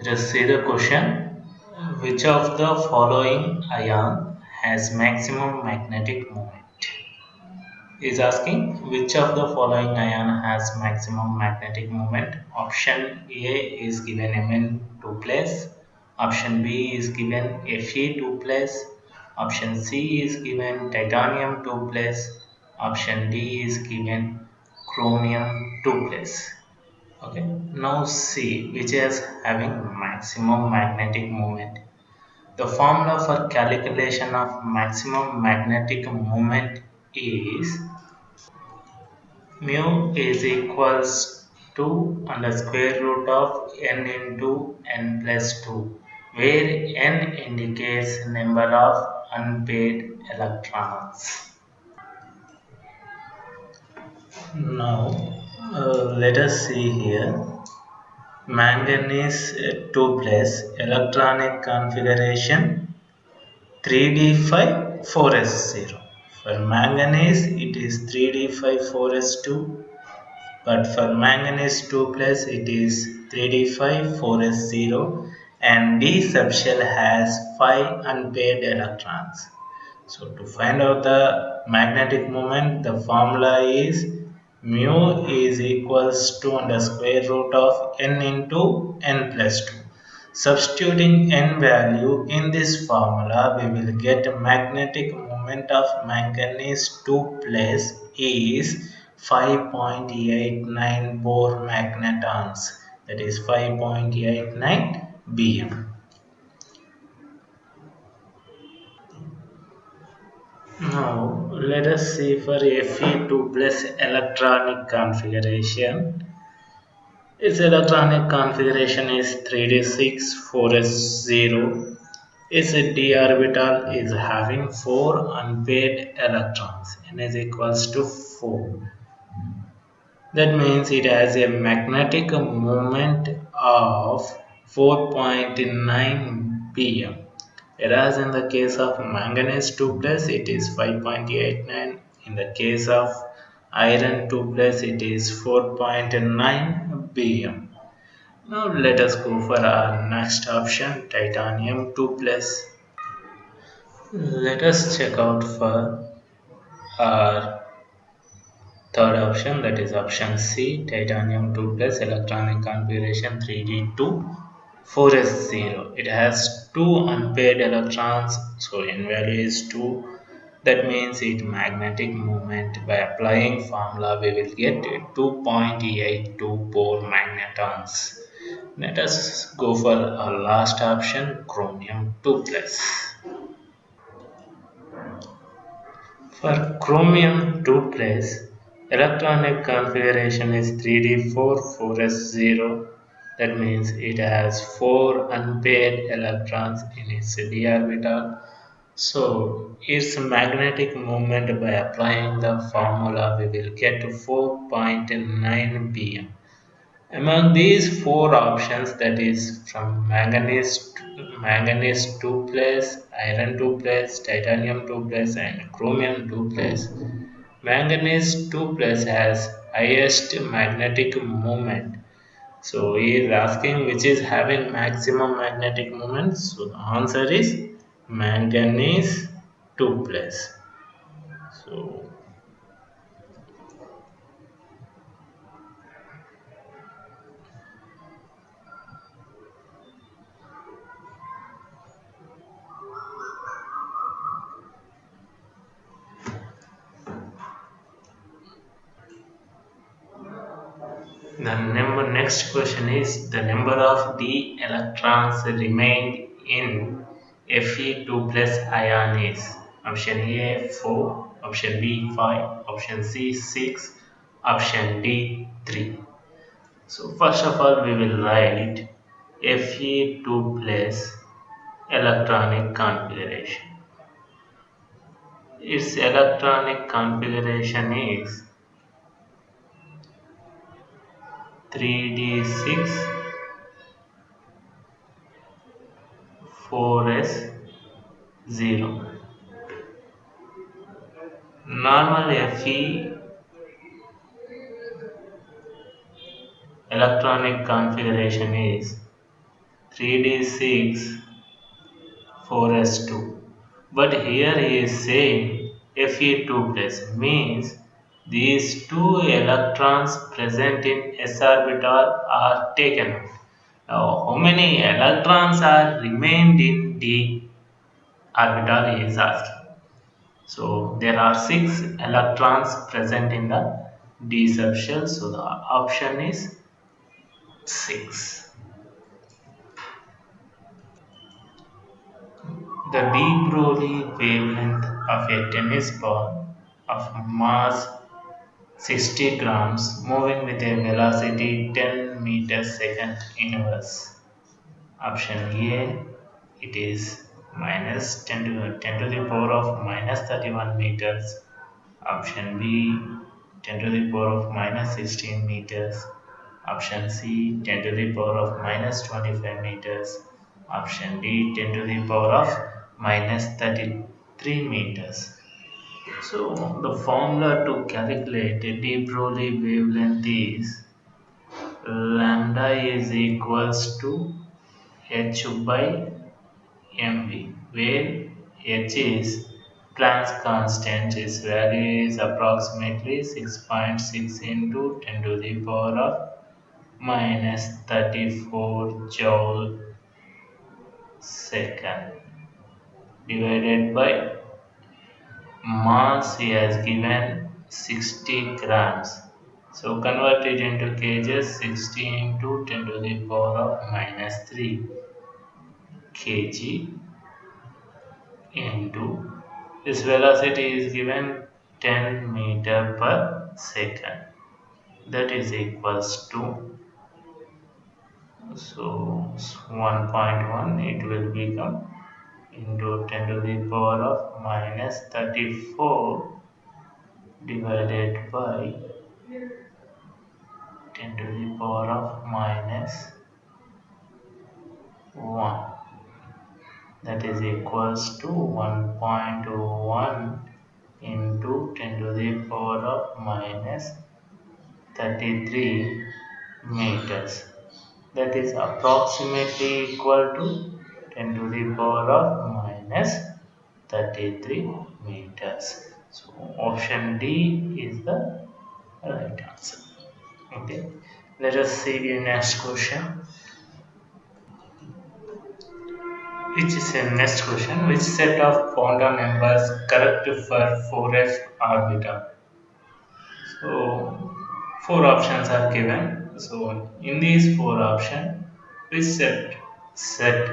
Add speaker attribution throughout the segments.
Speaker 1: Just see the question. Which of the following ion has maximum magnetic moment? Is asking which of the following ion has maximum magnetic moment. Option A is given Mn2 plus. Option B is given Fe2 plus. Option C is given titanium 2 plus. Option D is given chromium 2 plus. Okay. Now C, which is having maximum magnetic moment. The formula for calculation of maximum magnetic moment is mu is equals to under square root of n into n plus 2, where n indicates number of unpaired electrons. Now, let us see here. Manganese 2 plus electronic configuration 3d5 4s0. For manganese, it is 3d5 4s2, but for manganese 2 plus, it is 3d5 4s0, and D subshell has 5 unpaired electrons. So to find out the magnetic moment, the formula is mu is equals to under square root of n into n plus 2. Substituting n value in this formula, we will get a magnetic moment of manganese 2 plus is 5.89 Bohr magnetons, that is 5.89 bm. Now let us see for Fe2 plus electronic configuration. Its electronic configuration is 3d6 4s0. Its d orbital is having 4 unpaired electrons. N is equals to 4. That means it has a magnetic moment of 4.9 pm. Whereas in the case of manganese 2 plus it is 5.89. In the case of iron 2 plus it is 4.9 bm. Now let us go for our next option, titanium 2 plus. Let us check out for our third option, that is option C, titanium 2 plus electronic configuration 3d2 4s0. It has 2 unpaired electrons, so n value is 2. That means its magnetic moment, by applying formula we will get 2.82 Bohr magnetons. Let us go for our last option, chromium 2 plus. For chromium 2 plus, electronic configuration is 3d4 4s0. That means it has 4 unpaired electrons in its d orbital. So its magnetic moment, by applying the formula we will get 4.9 bm. Among these four options, that is from manganese 2 plus, iron 2 plus, titanium 2 plus, and chromium 2 plus, manganese 2 plus has highest magnetic moment. So he is asking which is having maximum magnetic moment. So the answer is manganese 2 plus. So the next question is the number of d electrons remained in Fe2 plus ion is option A 4, option B 5, option C 6, option D 3. So first of all we will write Fe2 plus electronic configuration. Its electronic configuration is 3d6 4s0. Normal Fe electronic configuration is 3d6 4s2. But here he is saying Fe2 plus means these two electrons present in s orbital are taken off. Now, how many electrons are remained in d orbital he is asking. So there are 6 electrons present in the d subshell. So the option is 6. The de Broglie wavelength of a tennis ball of mass 60 grams moving with a velocity 10 meters second inverse. Option A, it is minus 10 to the power of minus 31 meters. Option B, 10 to the power of minus 16 meters. Option C, 10 to the power of minus 25 meters. Option D, 10 to the power of minus 33 meters. So the formula to calculate a de Broglie wavelength is lambda is equals to h by mv, where h is Planck's constant. Its value is approximately 6.6 into 10 to the power of minus 34 joule second divided by mass he has given 60 grams. So convert it into kgs. 60 into 10 to the power of minus 3 kg into this velocity is given 10 meter per second. That is equals to, so 1.1 it will become into 10 to the power of minus 34 divided by 10 to the power of minus 1, that is equals to 1.1 into 10 to the power of minus 33 meters, that is approximately equal to 10 to the power of minus 33 meters. So option D is the right answer. Okay, let us see the next question. Which is a next question. Which set of quantum numbers correct for 4f orbital? So four options are given. So in these four options, which set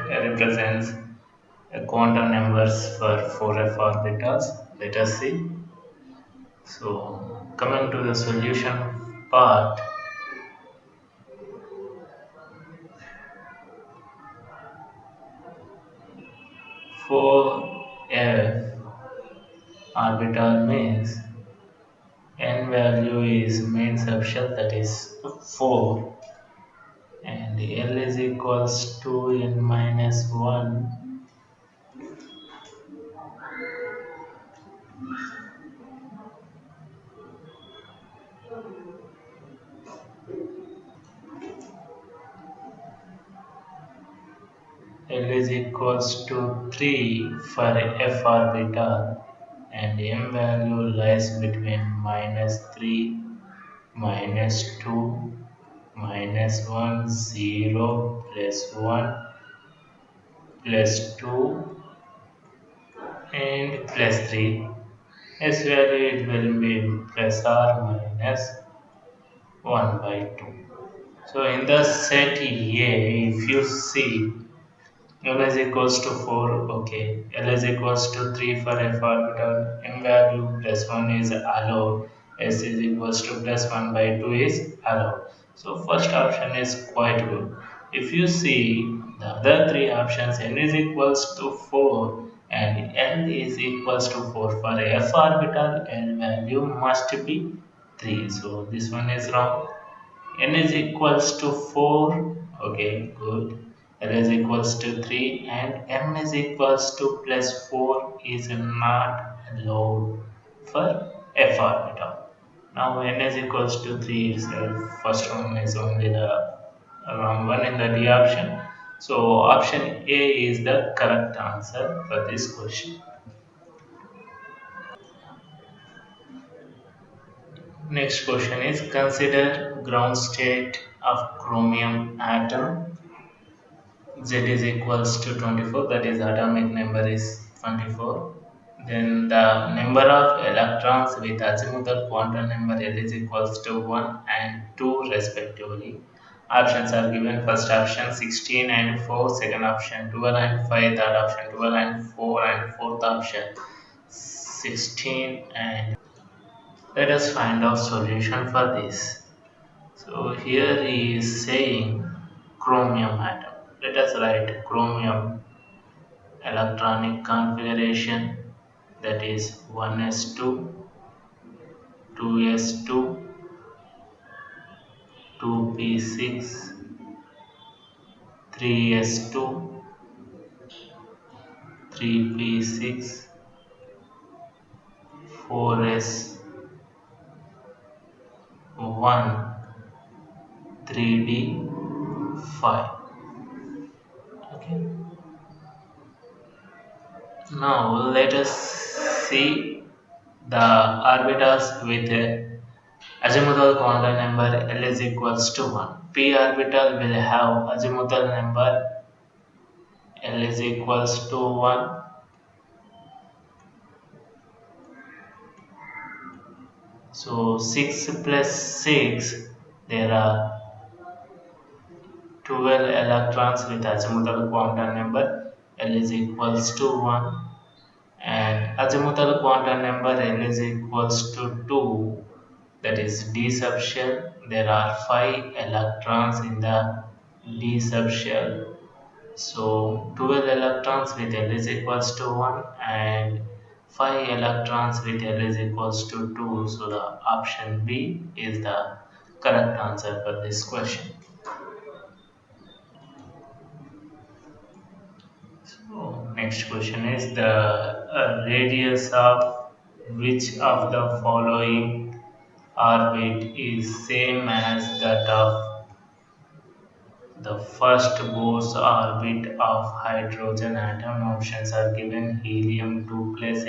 Speaker 1: represents a quantum numbers for 4f orbitals? Let us see. So coming to the solution part, 4f orbital means n value is main subshell, that is 4, and L is equals to n minus 1. L is equals to 3 for f orbital, and m value lies between minus 3, minus 2, minus 1, 0, plus 1, plus 2, and plus 3. S value it will be plus or minus 1 by 2. So in the set A, if you see L is equals to 4, okay, L is equals to 3 for f orbital, m value plus 1 is allowed, S is equals to plus 1 by 2 is allowed. So first option is quite good. If you see the other three options, n is equals to 4 and L is equals to 4, for f orbital L value must be 3. So this one is wrong. N is equals to 4, okay, good. L is equals to 3 and M is equals to plus 4 is not allowed for F orbital. Now N is equals to 3 itself, first one is only the wrong one in the D option. So option A is the correct answer for this question. Next question is consider ground state of chromium atom. Z is equals to 24, that is atomic number is 24. Then the number of electrons with azimuthal quantum number L is equals to 1 and 2 respectively. Options are given. First option 16 and 4, second option 12 and 5, third option 12 and 4, and fourth option 16 and. Let us find out solution for this. So here he is saying chromium atom. Let us write chromium electronic configuration, that is 1s2, 2s2, 2p6, 3s2, 3p6, 4s1, 3d5. Okay. Now let us see the orbitals with a azimuthal quantum number L is equals to 1. P orbital will have azimuthal number L is equals to 1. So 6 plus 6, there are 12 electrons with azimuthal quantum number L is equals to 1, and azimuthal quantum number L is equals to 2, that is d subshell. There are 5 electrons in the d subshell. So 12 electrons with L is equals to 1 and 5 electrons with L is equals to 2. So the option B is the correct answer for this question. So next question is the radius of which of the following orbit is same as that of the first Bose orbit of hydrogen atom. Options are given. Helium 2 plus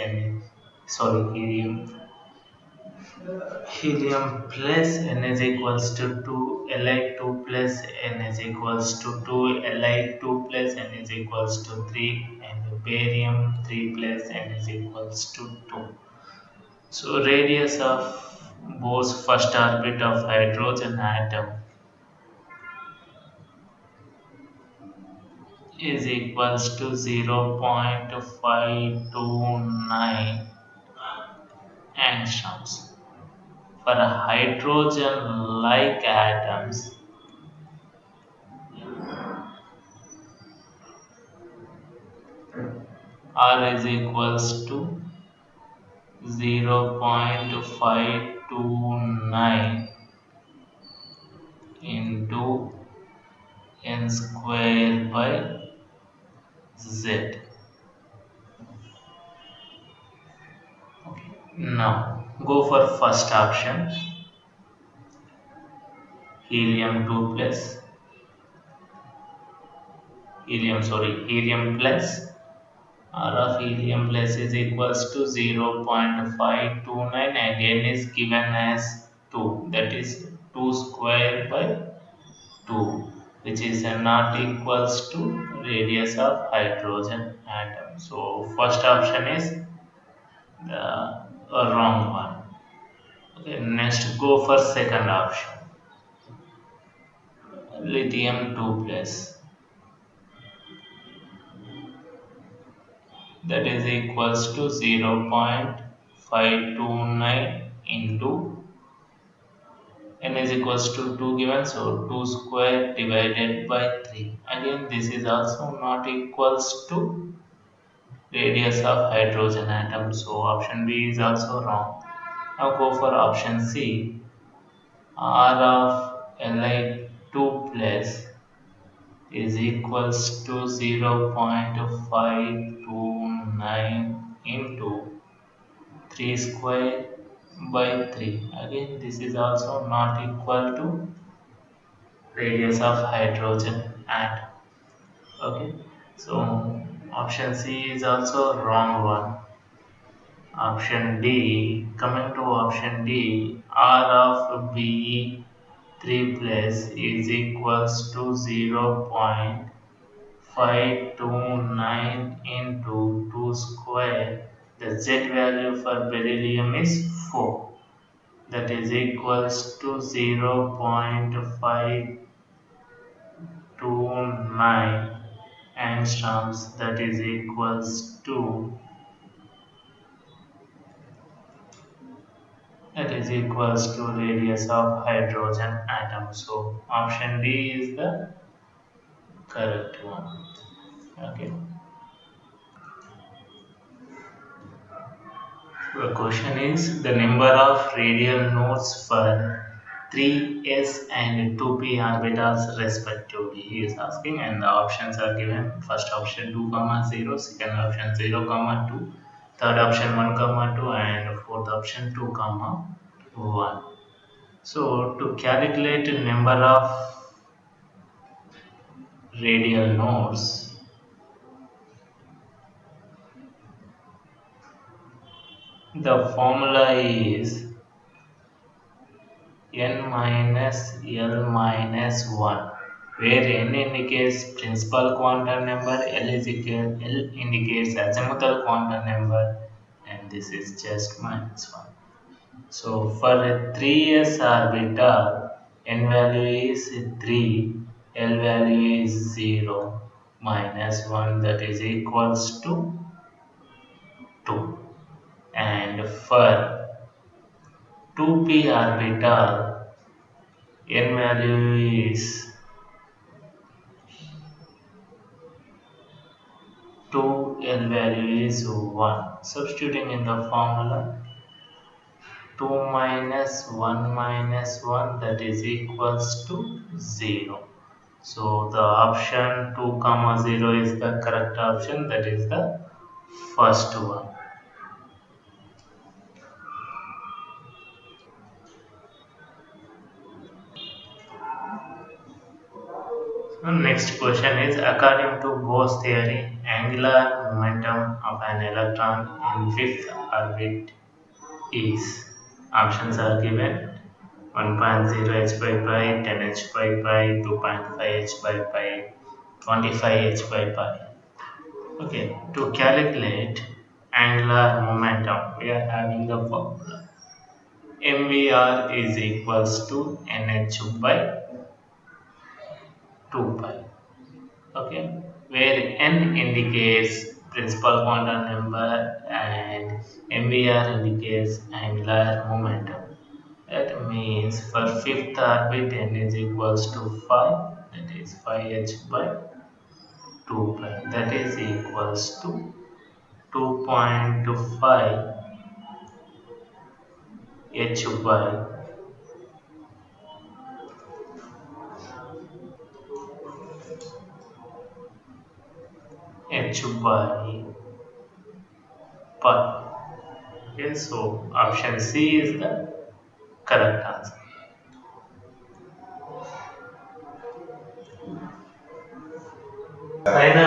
Speaker 1: helium plus n is equals to 2, Li 2 plus n is equals to 2, Li 2 plus n is equals to 3, and barium 3 plus n is equals to 2. So radius of Bose first orbit of hydrogen atom is equals to 0.529 angstroms. For hydrogen-like atoms, R is equals to 0.529 into n square by z. Okay. Now go for first option, helium 2 plus helium plus R of helium plus is equals to 0.529 and n is given as 2, that is 2 square by 2, which is not equals to radius of hydrogen atom. So first option is the wrong one. Okay, next go for second option, lithium 2 plus, that is equals to 0.529 into n is equals to 2 given, so 2 square divided by 3. Again this is also not equals to radius of hydrogen atom, so option B is also wrong. Now go for option C, R of Li2 plus is equals to 0.529 into 3 square by 3. Again this is also not equal to radius of hydrogen atom. Okay, so option C is also wrong one. Option D, coming to option D, R of BE 3 plus is equals to 0.529 into 2 square. The Z value for beryllium is 4. That is equals to 0.529 angstroms. That is equals to radius of hydrogen atom. So option D is the correct one. Okay. The question is the number of radial nodes for 3s and 2p orbitals respectively. He is asking, and the options are given. First option 2 comma 0, second option 0 comma 2, third option 1 comma 2, and fourth option 2 comma 1. So to calculate the number of radial nodes, the formula is n minus L minus 1, where n indicates principal quantum number, L indicates azimuthal quantum number, and this is just minus 1. So for a 3s orbital, n value is 3, L value is 0, minus 1, that is equals to 2. And for 2p orbital, n value is 2, L value is 1. Substituting in the formula, 2 minus 1 minus 1, that is equals to 0. So the option 2 comma 0 is the correct option, that is the first one. So next question is, according to Bohr's theory, angular momentum of an electron in fifth orbit is, options are given, 1.0 h by pi, 10 h by pi, 2.5 h by pi, 25 h by pi. Okay, to calculate angular momentum, we are having the formula. MVR is equals to NH by 2 pi. Okay, where n indicates principal quantum number and MVR indicates angular momentum. That means for fifth orbit n is equals to 5, that is 5h by 2 pi, that is equals to 2.5 h by h by pi. Okay, so option C is the correct answer.